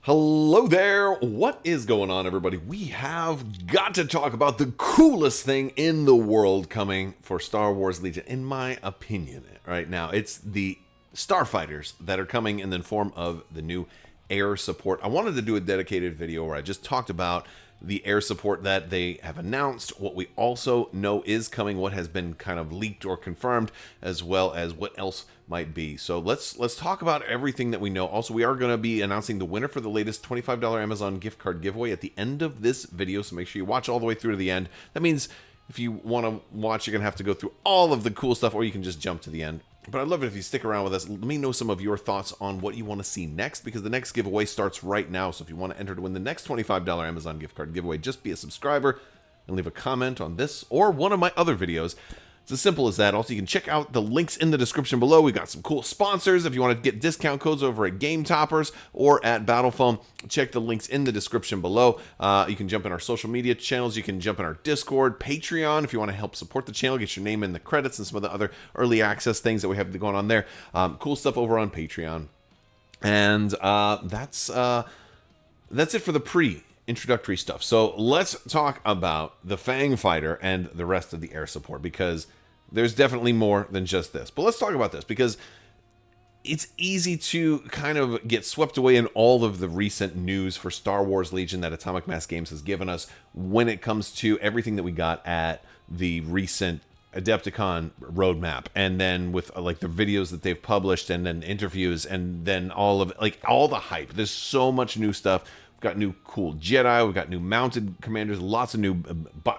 Hello there. What is going on, everybody? We have got to talk about the coolest thing in the world coming for Star Wars Legion, in my opinion, right now. It's the Starfighters that are coming in the form of the new air support. I wanted to do a dedicated video where I just talked about the air support that they have announced, what we also know is coming, what has been kind of leaked or confirmed, as well as what else might be. So let's talk about everything that we know. Also, we are going to be announcing the winner for the latest $25 Amazon gift card giveaway at the end of this video, so make sure you watch all the way through to the end. That means if you want to watch, you're going to have to go through all of the cool stuff, or you can just jump to the end. But I'd love it if you stick around with us. Let me know some of your thoughts on what you want to see next, because the next giveaway starts right now. So if you want to enter to win the next $25 Amazon gift card giveaway, just be a subscriber and leave a comment on this or one of my other videos. It's as simple as that. Also, you can check out the links in the description below. We've got some cool sponsors. If you want to get discount codes over at Game Toppers or at Battlefone, check the links in the description below. You can jump in our social media channels. You can jump in our Discord, Patreon. If you want to help support the channel, get your name in the credits and some of the other early access things that we have going on there. Cool stuff over on Patreon. And that's it for the introductory stuff. So let's talk about the Fang Fighter and the rest of the air support, because there's definitely more than just this. But let's talk about this, because it's easy to kind of get swept away in all of the recent news for Star Wars Legion that Atomic Mass Games has given us when it comes to everything that we got at the recent Adepticon roadmap, and then with like the videos that they've published, and then interviews, and then all the hype. There's so much new stuff. We've got new cool Jedi, we've got new mounted commanders, lots of new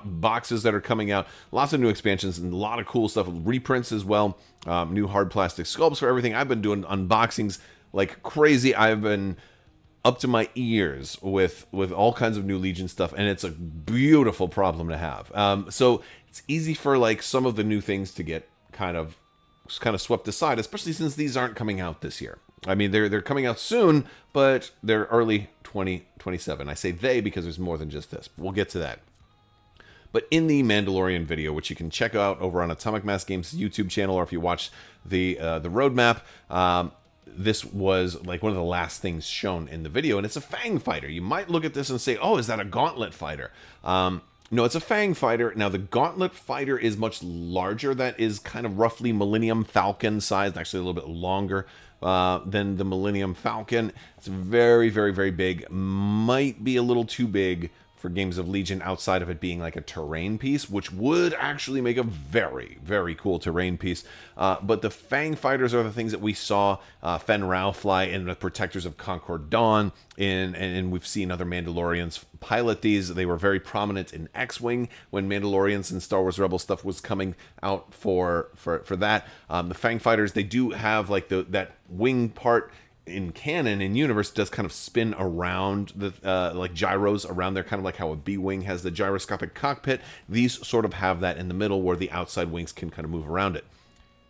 boxes that are coming out, lots of new expansions, and a lot of cool stuff, reprints as well, new hard plastic sculpts for everything. I've been doing unboxings like crazy. I've been up to my ears with all kinds of new Legion stuff, and it's a beautiful problem to have. So it's easy for like some of the new things to get kind of swept aside, especially since these aren't coming out this year. I mean, they're coming out soon, but they're early 2027. I say they because there's more than just this. We'll get to that. But in the Mandalorian video, which you can check out over on Atomic Mass Games YouTube channel, or if you watch the roadmap, this was like one of the last things shown in the video, and it's a Fang fighter. You might look at this and say, oh, is that a gauntlet fighter? No, it's a Fang fighter. Now, the Gauntlet fighter is much larger. That is kind of roughly Millennium Falcon sized, actually a little bit longer than the Millennium Falcon. It's very, very, very big. Might be a little too big for games of Legion outside of it being like a terrain piece, which would actually make a very, very cool terrain piece. But the Fang fighters are the things that we saw Fen Rao fly in the Protectors of Concord Dawn, and we've seen other Mandalorians pilot these. They were very prominent in X-Wing when Mandalorians and Star Wars Rebel stuff was coming out for that. The Fang fighters, they do have like that wing part in canon, in universe, does kind of spin around the like gyros around there, kind of like how a B-wing has the gyroscopic cockpit. These sort of have that in the middle where the outside wings can kind of move around it.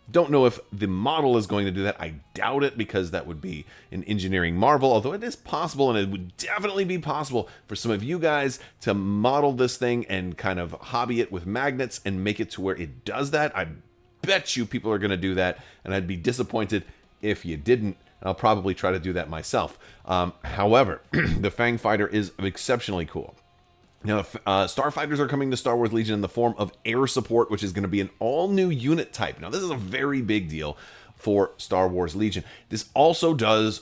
Don't know if the model is going to do that. I doubt it, because that would be an engineering marvel, although it is possible, and it would definitely be possible for some of you guys to model this thing and kind of hobby it with magnets and make it to where it does that. I bet you people are going to do that, and I'd be disappointed if you didn't. I'll probably try to do that myself. However, the Fang Fighter is exceptionally cool. Now, Starfighters are coming to Star Wars Legion in the form of air support, which is going to be an all-new unit type. Now, this is a very big deal for Star Wars Legion. This also does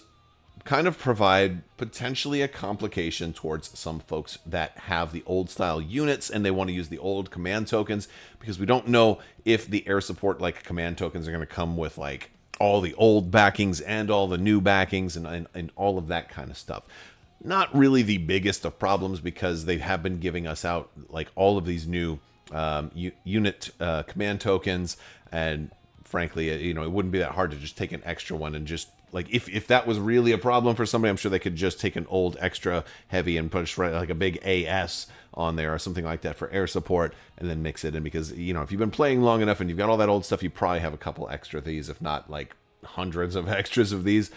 kind of provide potentially a complication towards some folks that have the old-style units and they want to use the old command tokens, because we don't know if the air support like command tokens are going to come with like all the old backings and all the new backings and all of that kind of stuff. Not really the biggest of problems, because they have been giving us out like all of these new unit command tokens, and frankly, it wouldn't be that hard to just take an extra one and just like, if that was really a problem for somebody, I'm sure they could just take an old extra heavy and push right like a big AS on there or something like that for air support, and then mix it in, because if you've been playing long enough and you've got all that old stuff, you probably have a couple extra of these, if not like hundreds of extras of these.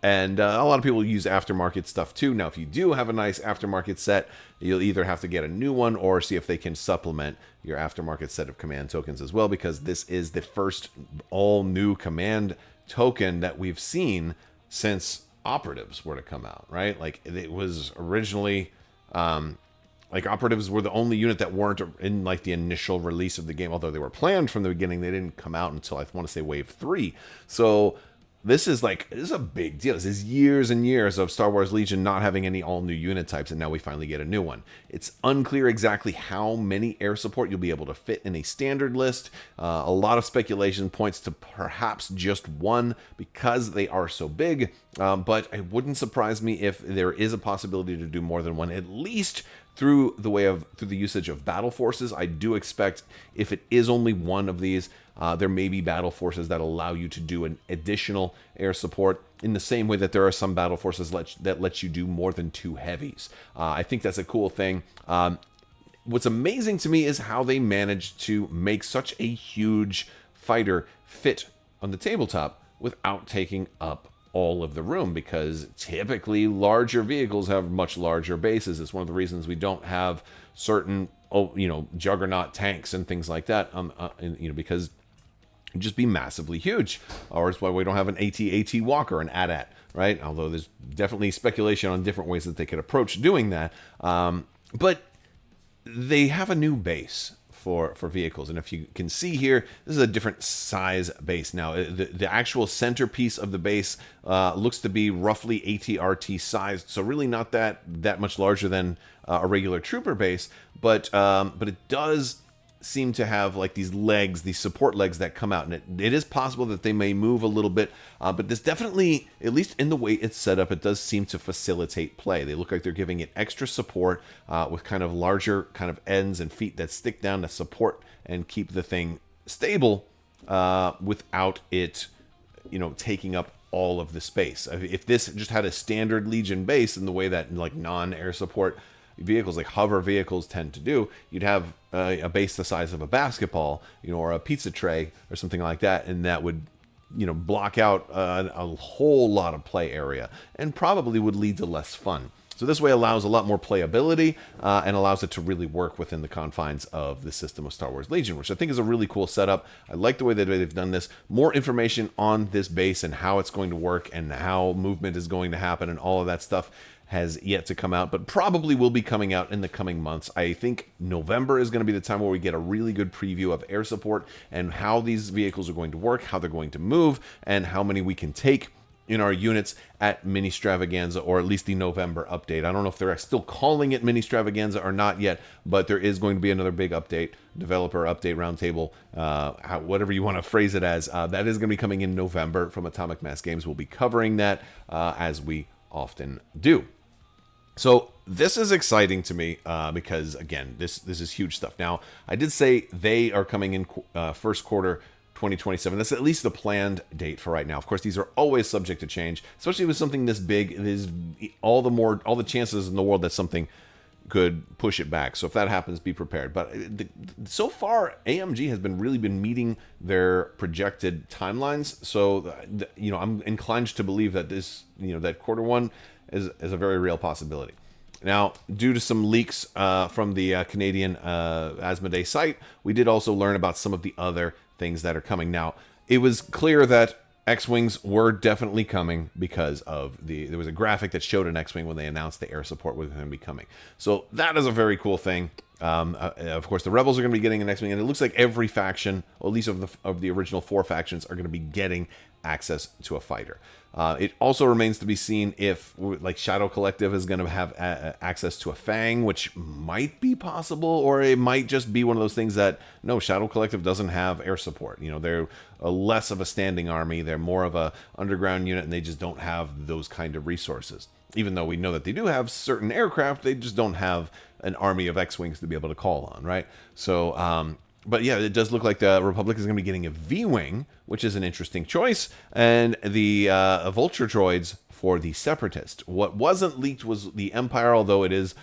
And a lot of people use aftermarket stuff too. Now, if you do have a nice aftermarket set, you'll either have to get a new one or see if they can supplement your aftermarket set of command tokens as well, because this is the first all new command token that we've seen since operatives were to come out, right? Like it was originally, like operatives were the only unit that weren't in like the initial release of the game, although they were planned from the beginning. They didn't come out until I want to say Wave 3. So this is a big deal. This is years and years of Star Wars Legion not having any all new unit types, and now we finally get a new one. It's unclear exactly how many air support you'll be able to fit in a standard list. A lot of speculation points to perhaps just one because they are so big, but it wouldn't surprise me if there is a possibility to do more than one, at least through the usage of battle forces. I do expect if it is only one of these, there may be battle forces that allow you to do an additional air support in the same way that there are some battle forces that let you do more than 2 heavies. I think that's a cool thing. What's amazing to me is how they managed to make such a huge fighter fit on the tabletop without taking up all of the room, because typically larger vehicles have much larger bases. It's one of the reasons we don't have certain, juggernaut tanks and things like that, because it'd just be massively huge. Or it's why we don't have an AT-AT Walker, an AT-AT, right? Although there's definitely speculation on different ways that they could approach doing that. But they have a new base for vehicles, and if you can see here, this is a different size base. Now the actual centerpiece of the base looks to be roughly AT-RT sized, so really not that much larger than a regular trooper base, but it does seem to have like these legs, these support legs that come out, and it is possible that they may move a little bit, but this definitely, at least in the way it's set up, it does seem to facilitate play. They look like they're giving it extra support with kind of larger kind of ends and feet that stick down to support and keep the thing stable without it, taking up all of the space. If this just had a standard Legion base in the way that like non-air support vehicles like hover vehicles tend to do, you'd have a base the size of a basketball, or a pizza tray or something like that, and that would block out a whole lot of play area and probably would lead to less fun. So this way allows a lot more playability and allows it to really work within the confines of the system of Star Wars Legion, which I think is a really cool setup. I like the way that they've done this. More information on this base and how it's going to work and how movement is going to happen and all of that stuff has yet to come out, but probably will be coming out in the coming months. I think November is going to be the time where we get a really good preview of air support and how these vehicles are going to work, how they're going to move, and how many we can take in our units at Mini Stravaganza, or at least the November update. I don't know if they're still calling it Mini Stravaganza or not yet, but there is going to be another big update, developer update roundtable, whatever you want to phrase it as. That is going to be coming in November from Atomic Mass Games. We'll be covering that as we often do. So this is exciting to me because, again, this is huge stuff. Now, I did say they are coming in first quarter 2027. That's at least the planned date for right now. Of course, these are always subject to change, especially with something this big. There's all the chances in the world that something could push it back. So if that happens, be prepared. But so far, AMG has really been meeting their projected timelines. So I'm inclined to believe that that quarter one is a very real possibility. Now, due to some leaks from the Canadian Asmodee site, we did also learn about some of the other things that are coming. Now, it was clear that X-Wings were definitely coming because of there was a graphic that showed an X-Wing when they announced the air support was going to be coming. So that is a very cool thing. Of course, the Rebels are going to be getting an X-Wing, and it looks like every faction, or at least of the original 4 factions, are going to be getting access to a fighter. It also remains to be seen if, like, Shadow Collective is going to have access to a Fang, which might be possible, or it might just be one of those things that, no, Shadow Collective doesn't have air support. They're less of a standing army. They're more of a underground unit, and they just don't have those kind of resources. Even though we know that they do have certain aircraft, they just don't have an army of X-Wings to be able to call on, right? So, but yeah, it does look like the Republic is going to be getting a V-Wing, which is an interesting choice, and the Vulture droids for the Separatist. What wasn't leaked was the Empire, although it is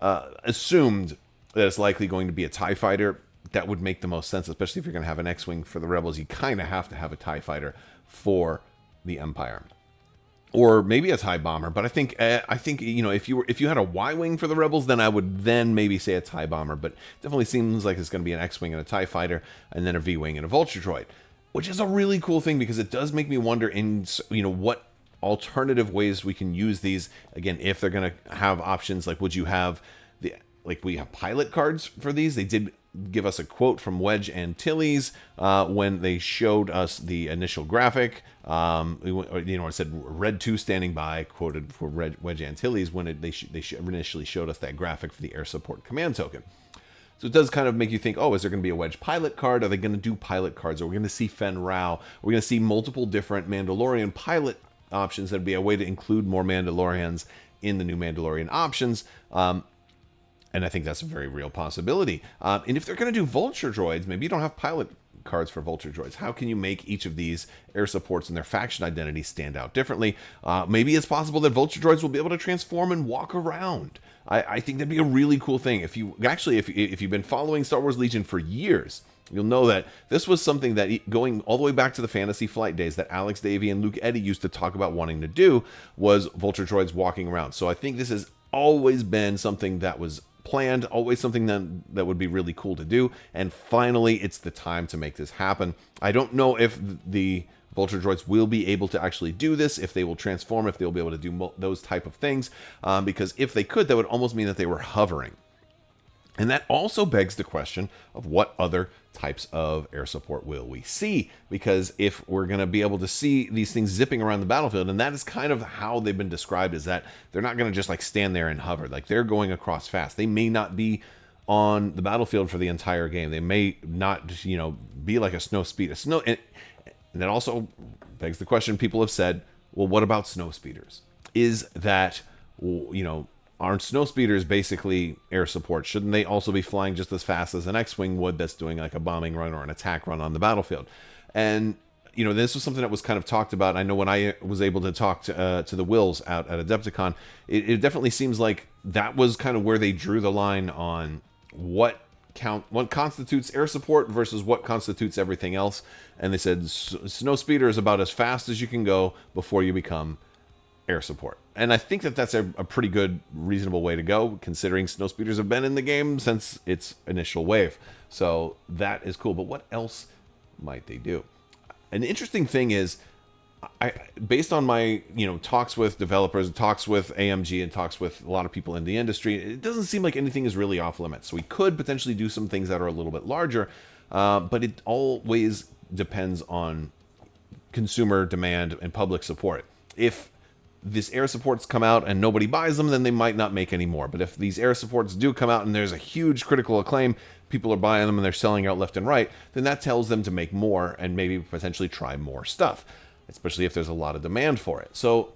assumed that it's likely going to be a TIE fighter. That would make the most sense, especially if you're going to have an X-Wing for the Rebels. You kind of have to have a TIE fighter for the Empire. Or maybe a TIE bomber, but I think if you had a Y-wing for the Rebels, then I would maybe say a TIE bomber. But it definitely seems like it's going to be an X-wing and a TIE fighter, and then a V-wing and a Vulture droid, which is a really cool thing because it does make me wonder what alternative ways we can use these. Again, if they're going to have options, like would you have we have pilot cards for these. They did give us a quote from Wedge Antilles when they showed us the initial graphic. I said Red 2 standing by, quoted for Wedge Antilles when they initially showed us that graphic for the air support command token. So it does kind of make you think, oh, is there going to be a Wedge pilot card? Are they going to do pilot cards? Are we going to see Fen Rao? Are we going to see multiple different Mandalorian pilot options? That'd be a way to include more Mandalorians in the new Mandalorian options. And I think that's a very real possibility. And if they're going to do Vulture droids, maybe you don't have pilot cards for Vulture droids. How can you make each of these air supports and their faction identities stand out differently? Maybe it's possible that Vulture droids will be able to transform and walk around. I think that'd be a really cool thing. If you've been following Star Wars Legion for years, you'll know that this was something that, going all the way back to the Fantasy Flight days, that Alex Davey and Luke Eddy used to talk about wanting to do, was Vulture droids walking around. So I think this has always been something that was planned, always something that would be really cool to do, and finally it's the time to make this happen. I don't know if the Vulture droids will be able to actually do this, if they will transform, if they'll be able to do those type of things, because if they could, that would almost mean that they were hovering. And that also begs the question of what other types of air support will we see? Because if we're going to be able to see these things zipping around the battlefield, and that is kind of how they've been described, is that they're not going to just like stand there and hover. Like, they're going across fast. They may not be on the battlefield for the entire game. They may not, be like a snow speed. And that also begs the question people have said, well, what about snow speeders? Is that, aren't snow speeders basically air support? Shouldn't they also be flying just as fast as an X-Wing would that's doing like a bombing run or an attack run on the battlefield? And, this was something that was kind of talked about. I know when I was able to talk to the Wills out at Adepticon, it definitely seems like that was kind of where they drew the line on what constitutes air support versus what constitutes everything else. And they said snow speeder is about as fast as you can go before you become air support. And I think that that's a pretty good, reasonable way to go, considering snow speeders have been in the game since its initial wave. So that is cool. But what else might they do? An interesting thing is, based on my talks with developers, talks with AMG, and talks with a lot of people in the industry, it doesn't seem like anything is really off limits. So we could potentially do some things that are a little bit larger, but it always depends on consumer demand and public support. If these air supports come out and nobody buys them, then they might not make any more. But if these air supports do come out and there's a huge critical acclaim, people are buying them and they're selling out left and right, then that tells them to make more and maybe potentially try more stuff, especially if there's a lot of demand for it. So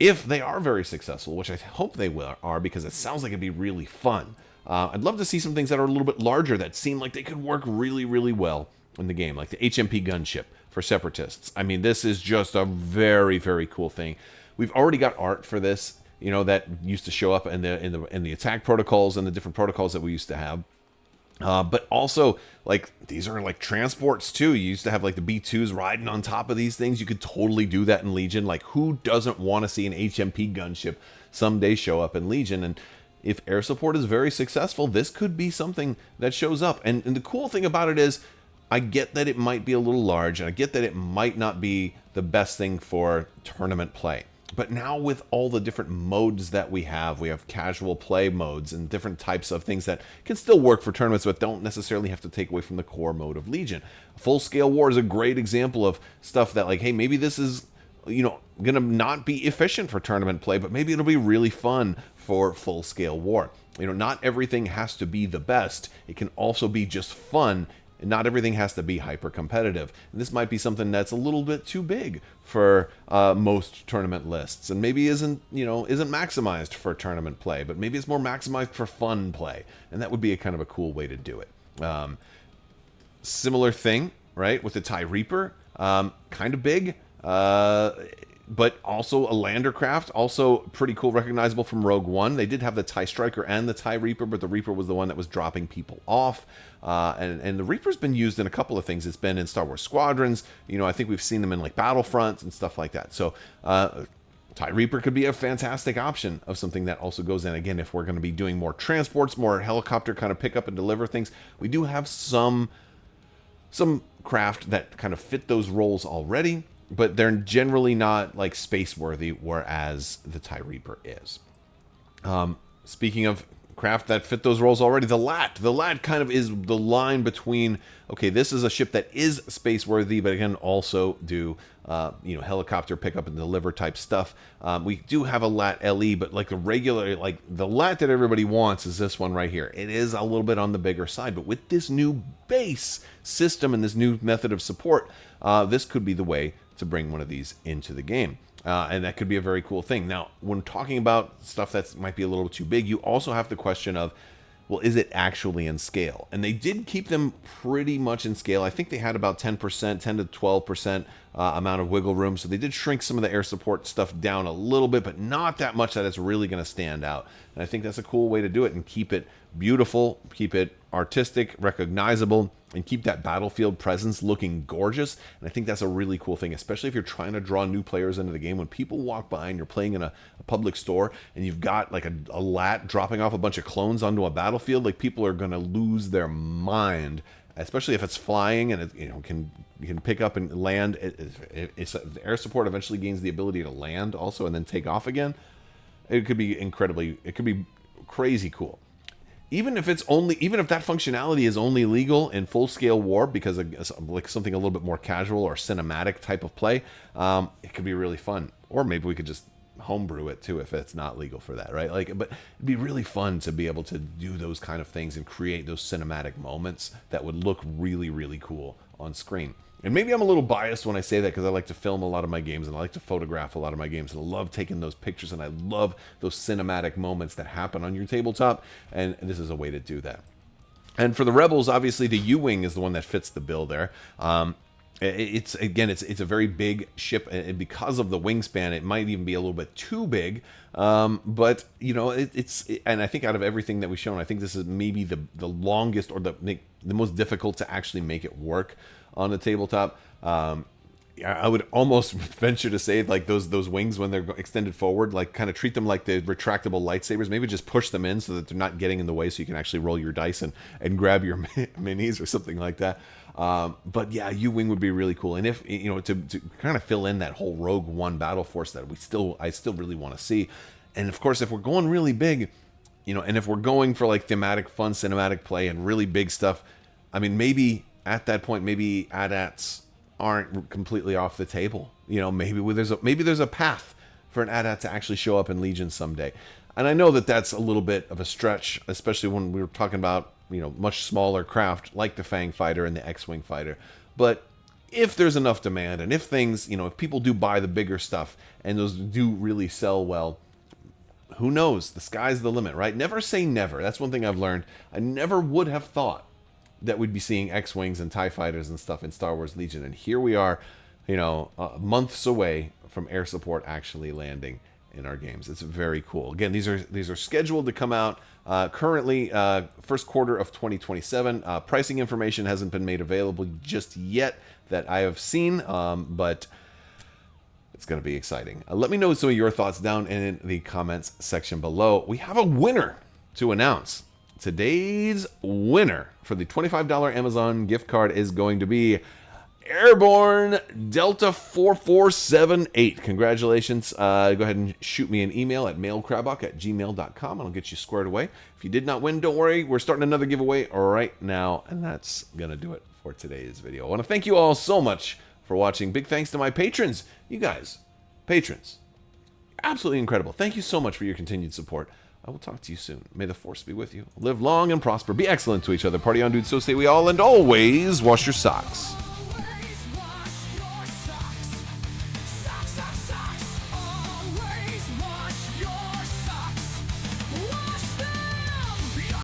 if they are very successful, which I hope they are, because it sounds like it'd be really fun, I'd love to see some things that are a little bit larger that seem like they could work really, really well in the game, like the HMP gunship for Separatists. I mean, this is just a very, very cool thing. We've already got art for this, that used to show up in the attack protocols and the different protocols that we used to have. But also, like, these are like transports too. You used to have like the B2s riding on top of these things. You could totally do that in Legion. Like, who doesn't want to see an HMP gunship someday show up in Legion? And if air support is very successful, this could be something that shows up. And the cool thing about it is, I get that it might be a little large, and I get that it might not be the best thing for tournament play. But now with all the different modes that we have casual play modes and different types of things that can still work for tournaments but don't necessarily have to take away from the core mode of Legion. Full-scale war is a great example of stuff that, like, hey, maybe this is, going to not be efficient for tournament play, but maybe it'll be really fun for full-scale war. Not everything has to be the best. It can also be just fun. And not everything has to be hyper competitive. And this might be something that's a little bit too big for most tournament lists, and maybe isn't maximized for tournament play, but maybe it's more maximized for fun play, and that would be a kind of a cool way to do it. Similar thing, right, with the TIE Reaper, kind of big, but also a lander craft, also pretty cool, recognizable from Rogue One. They did have the TIE Striker and the TIE Reaper, but the Reaper was the one that was dropping people off. And the Reaper's been used in a couple of things. It's been in Star Wars Squadrons. I think we've seen them in like Battlefront and stuff like that. So TIE Reaper could be a fantastic option of something that also goes in. Again, if we're going to be doing more transports, more helicopter kind of pick up and deliver things, we do have some craft that kind of fit those roles already. but they're generally not like space worthy, whereas the TIE Reaper is. Speaking of craft that fit those roles already, the lat kind of is the line between, okay, this is a ship that is space worthy, but it can also do helicopter pickup and deliver type stuff. We do have a lat LE, but like the regular, like the lat that everybody wants is this one right here. It is a little bit on the bigger side, but with this new base system and this new method of support, this could be the way to bring one of these into the game. And that could be a very cool thing. Now, when talking about stuff that might be a little too big, you also have the question of, well, is it actually in scale? And they did keep them pretty much in scale. I think they had about 10%, 10 to 12% amount of wiggle room. So they did shrink some of the air support stuff down a little bit, but not that much that it's really going to stand out. And I think that's a cool way to do it and keep it beautiful, keep it artistic, recognizable, and keep that battlefield presence looking gorgeous. And I think that's a really cool thing, especially if you're trying to draw new players into the game. When people walk by and you're playing in a public store and you've got like a lat dropping off a bunch of clones onto a battlefield, like people are going to lose their mind, especially if it's flying and it can pick up and land. The air support eventually gains the ability to land also and then take off again. It could be crazy cool. Even if that functionality is only legal in full-scale war because of like something a little bit more casual or cinematic type of play, it could be really fun. Or maybe we could just homebrew it too if it's not legal for that, right? But it'd be really fun to be able to do those kind of things and create those cinematic moments that would look really, really cool on screen. And maybe I'm a little biased when I say that because I like to film a lot of my games and I like to photograph a lot of my games and I love taking those pictures and I love those cinematic moments that happen on your tabletop, and this is a way to do that. And for the Rebels, obviously the U-Wing is the one that fits the bill there. It's a very big ship, and because of the wingspan, it might even be a little bit too big. But and I think out of everything that we've shown, I think this is maybe the longest or the most difficult to actually make it work on the tabletop. I would almost venture to say like those wings when they're extended forward, like kind of treat them like the retractable lightsabers. Maybe just push them in so that they're not getting in the way, so you can actually roll your dice and grab your minis or something like that. But yeah, U-Wing would be really cool. And if to kind of fill in that whole Rogue One battle force that I still really want to see. And of course, if we're going really big, and if we're going for like thematic, fun, cinematic play and really big stuff, I mean, maybe at that point, maybe AT-ATs aren't completely off the table. Maybe there's a path for an AT-AT to actually show up in Legion someday. And I know that that's a little bit of a stretch, especially when we were talking about much smaller craft like the Fang fighter and the X-Wing fighter. But if there's enough demand and if things, if people do buy the bigger stuff and those do really sell well, who knows? The sky's the limit, right? Never say never. That's one thing I've learned. I never would have thought that we'd be seeing X-Wings and TIE fighters and stuff in Star Wars Legion. And here we are, months away from air support actually landing in our games. It's very cool. Again, these are scheduled to come out currently first quarter of 2027. Pricing information hasn't been made available just yet that I have seen, but it's going to be exciting. Let me know some of your thoughts down in the comments section below. We have a winner to announce. Today's winner for the $25 Amazon gift card is going to be Airborne Delta 4478. Congratulations. Go ahead and shoot me an email at mailcrabbok@gmail.com and I'll get you squared away. If you did not win, don't worry. We're starting another giveaway right now, and that's going to do it for today's video. I want to thank you all so much for watching. Big thanks to my patrons. You guys, patrons, absolutely incredible. Thank you so much for your continued support. I will talk to you soon. May the Force be with you. Live long and prosper. Be excellent to each other. Party on, dudes. So say we all. And always wash your socks.